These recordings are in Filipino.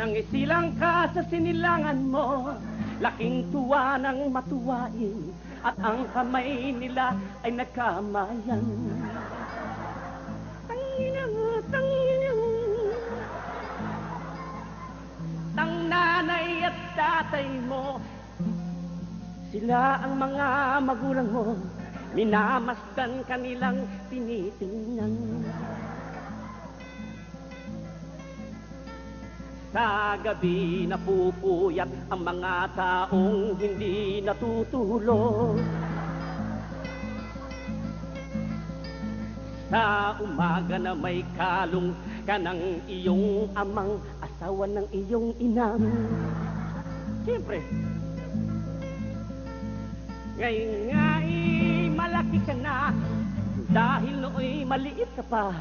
Nang isilang ka sa sinilangan mo, laking tuwa ng matuwain, at ang kamay nila ay nagkamayan. Tangina mo, tangina mo. Tang nanay at tatay mo, sila ang mga magulang mo, minamasdan kanilang tinitingnan. Sa gabi napupuyat ang mga taong hindi natutulog. Sa umaga na may kalong ka ng iyong amang, asawa ng iyong inang. Siyempre, ngayon nga'y malaki ka na, dahil nooy maliit ka pa.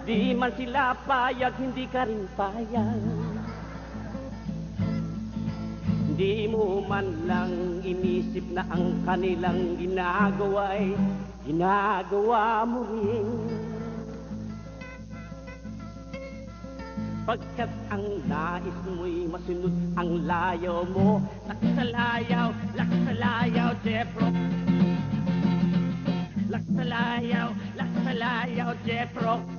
Di man sila payag, hindi ka rin payag. Di mo man lang inisip na ang kanilang ginagawa'y ginagawa mo rin. Pagkat ang nais mo'y masunod ang layaw mo, laksalayaw, laksalayaw, Jeffro. Laksalayaw, laksalayaw, Jeffro.